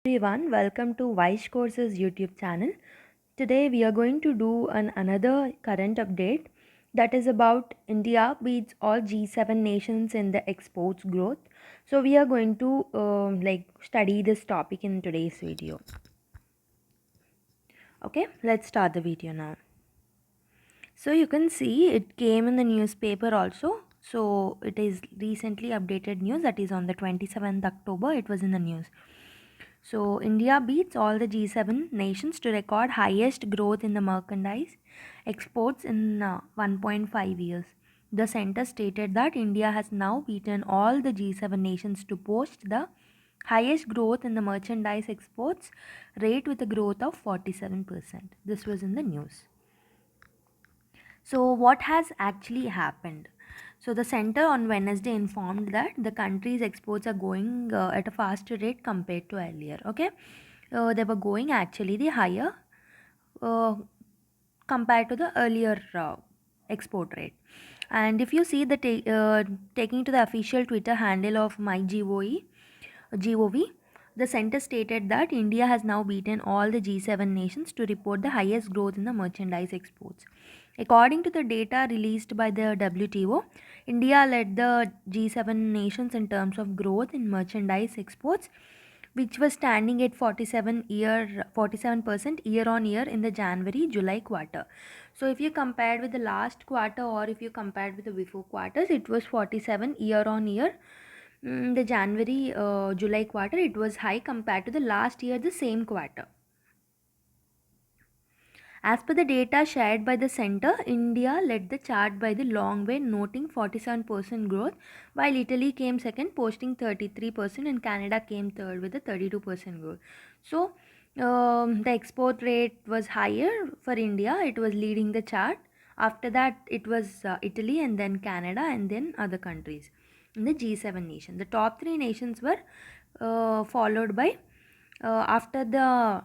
Everyone, welcome to Vice Courses YouTube channel. Today we are going to do another current update that is about India beats all G7 nations in the exports growth. So we are going to study this topic in today's video. Okay, let's start the video now. So you can see it came in the newspaper also. So it is recently updated news, that is on the 27th October it was in the news. So India beats all the G7 nations to record highest growth in the merchandise exports in 1.5 years. The center stated that India has now beaten all the G7 nations to post the highest growth in the merchandise exports rate with a growth of 47%. This was in the news. So, what has actually happened? So, the center on Wednesday informed that the country's exports are going at a faster rate compared to earlier. Okay, they were going actually the higher uh, compared to the earlier export rate. And if you see the taking to the official Twitter handle of GOV, the center stated that India has now beaten all the G7 nations to report the highest growth in the merchandise exports. According to the data released by the WTO, India led the G7 nations in terms of growth in merchandise exports, which was standing at 47% year on year in the January July quarter. So if you compared with the last quarter, or if you compared with the before quarters, it was 47 year on year. The January July quarter, it was high compared to the last year the same quarter. As per the data shared by the center, India led the chart by the long way, noting 47% growth, while Italy came second, posting 33%, and Canada came third with a 32% growth. So, the export rate was higher for India, it was leading the chart. After that, it was Italy, and then Canada, and then other countries in the G7 nation. The top three nations were followed by, after the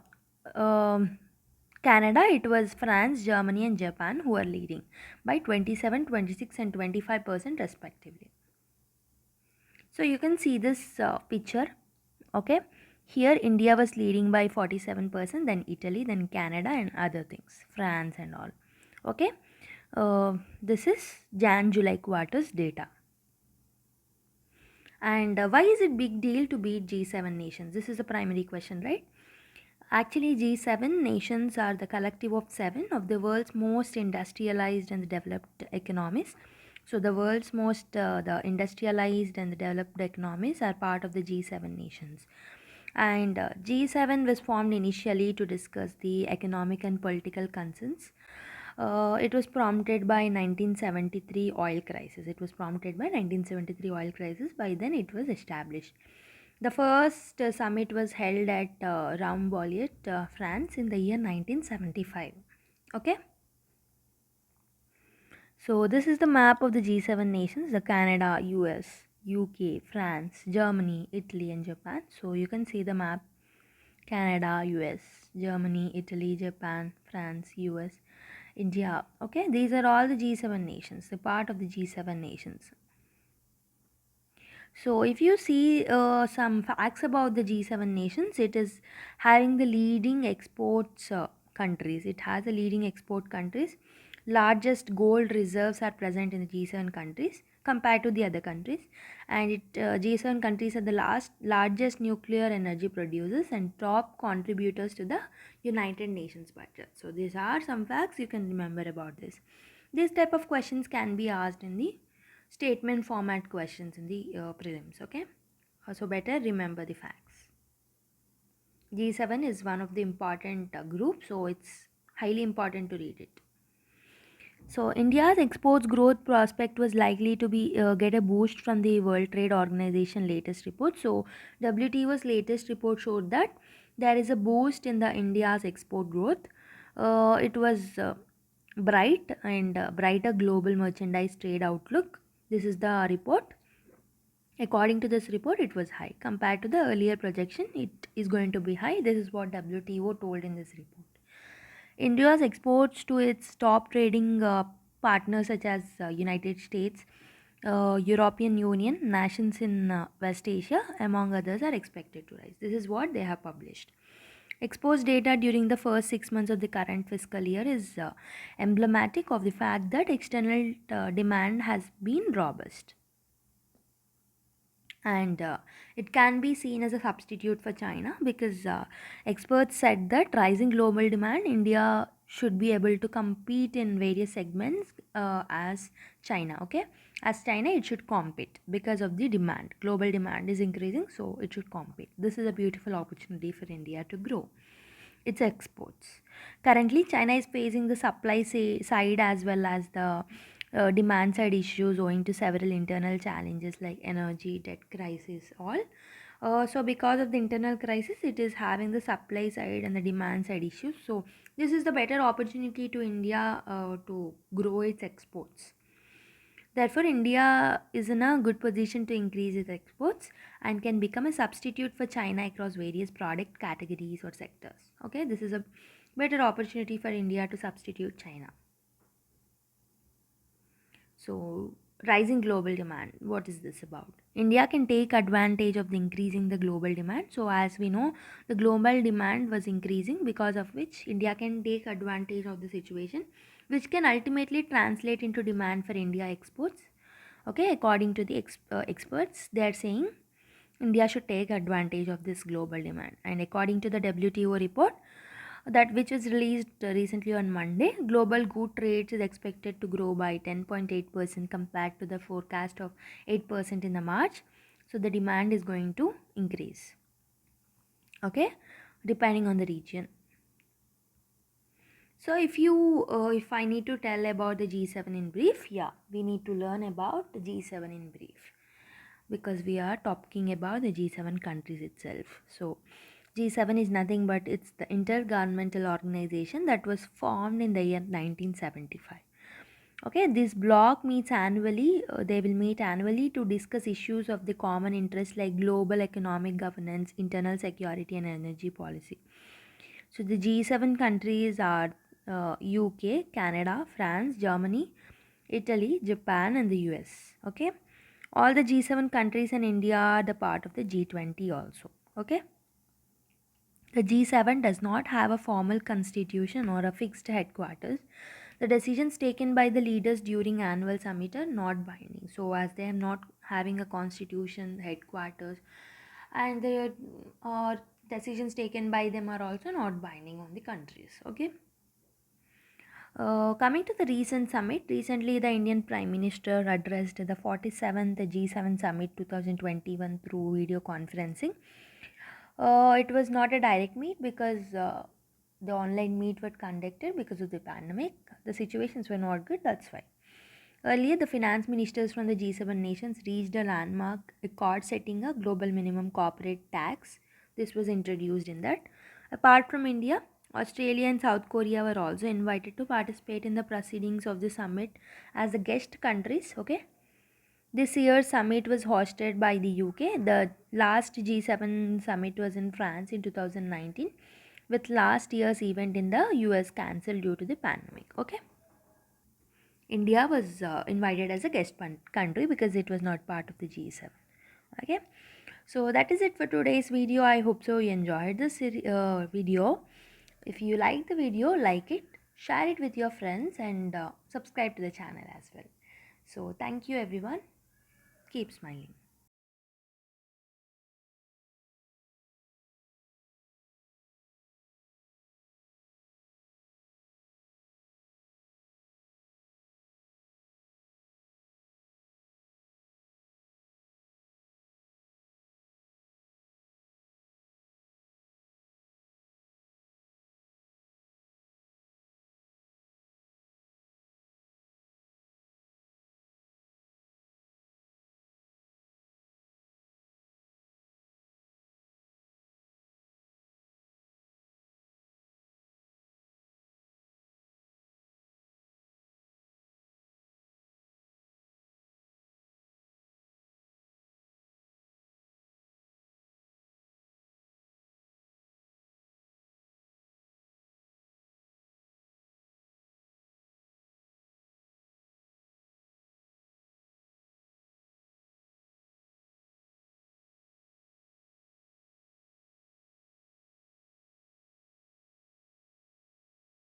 Canada, it was France, Germany, and Japan who are leading by 27, 26, and 25% respectively. So you can see this picture. Okay, here India was leading by 47%, then Italy, then Canada, and other things, France, and all. Okay, this is Jan July quarters data. And why is it big deal to beat G7 nations? This is the primary question, right? Actually, G7 nations are the collective of seven of the world's most industrialized and developed economies. So, the world's most the industrialized and developed economies are part of the G7 nations. And G7 was formed initially to discuss the economic and political concerns. It was prompted by 1973 oil crisis. It was prompted by 1973 oil crisis. By then, it was established. The first summit was held at Rambouillet, France in the year 1975. Okay. So this is the map of the G7 nations, the Canada, US, UK, France, Germany, Italy and Japan. So you can see the map: Canada, US, Germany, Italy, Japan, France, US, India. Okay, these are all the G7 nations, the part of the G7 nations. So, if you see some facts about the G7 nations, it is having the leading exports countries. It has the leading export countries. Largest gold reserves are present in the G7 countries compared to the other countries, and G7 countries are the largest nuclear energy producers and top contributors to the United Nations budget. So, these are some facts you can remember about this. This type of questions can be asked in the statement format questions in the prelims. Okay, so better remember the facts. G7 is one of the important group, so it's highly important to read it. So India's exports growth prospect was likely to be get a boost from the World Trade Organization latest report. So WTO's latest report showed that there is a boost in the India's export growth. It was bright and brighter global merchandise trade outlook. This is the report. According to this report, it was high compared to the earlier projection. It is going to be high. This is what WTO told in this report. India's exports to its top trading partners such as United States, European Union, nations in West Asia, among others, are expected to rise. This is what they have published. Exports data during the first 6 months of the current fiscal year is emblematic of the fact that external demand has been robust, and it can be seen as a substitute for China because experts said that rising global demand, India should be able to compete in various segments as China. Okay, as China, it should compete because of the demand. Global demand is increasing, so it should compete. This is a beautiful opportunity for India to grow its exports. Currently, China is facing the supply side as well as the demand side issues owing to several internal challenges like energy, debt crisis, all. So, because of the internal crisis, it is having the supply side and the demand side issues. So, this is the better opportunity to India to grow its exports. Therefore, India is in a good position to increase its exports and can become a substitute for China across various product categories or sectors. Okay, this is a better opportunity for India to substitute China. So, rising global demand. What is this about? India can take advantage of the increasing the global demand. So, as we know, the global demand was increasing, because of which India can take advantage of the situation, which can ultimately translate into demand for India exports. Okay, according to the experts, they are saying India should take advantage of this global demand. And according to the WTO report, that which was released recently on Monday, global good trade is expected to grow by 10.8% compared to the forecast of 8% in the March. So the demand is going to increase. Okay, depending on the region. So if I need to tell about the G7 in brief, yeah, we need to learn about the G7 in brief, because we are talking about the G7 countries itself. So G7 is nothing but it's the intergovernmental organization that was formed in the year 1975. Okay, this bloc meets annually. They will meet annually to discuss issues of the common interest like global economic governance, internal security, and energy policy. So the G7 countries are UK, Canada, France, Germany, Italy, Japan, and the US. Okay, all the G7 countries and India are the part of the G20 also. Okay, the G7 does not have a formal constitution or a fixed headquarters. The decisions taken by the leaders during annual summit are not binding. So, as they are not having a constitution, headquarters, and the decisions taken by them are also not binding on the countries. Okay. Coming to the recent summit, recently the Indian Prime Minister addressed the 47th G7 Summit 2021 through video conferencing. It was not a direct meet because the online meet was conducted because of the pandemic. The situations were not good, that's why. Earlier, the finance ministers from the G7 nations reached a landmark accord setting a global minimum corporate tax. This was introduced in that. Apart from India, Australia and South Korea were also invited to participate in the proceedings of the summit as the guest countries. Okay, this year's summit was hosted by the UK. The last G7 summit was in France in 2019, with last year's event in the US cancelled due to the pandemic. Okay. India was invited as a country because it was not part of the G7. Okay. So that is it for today's video. I hope so you enjoyed this video. If you like the video, like it, share it with your friends, and subscribe to the channel as well. So thank you everyone. Keep smiling.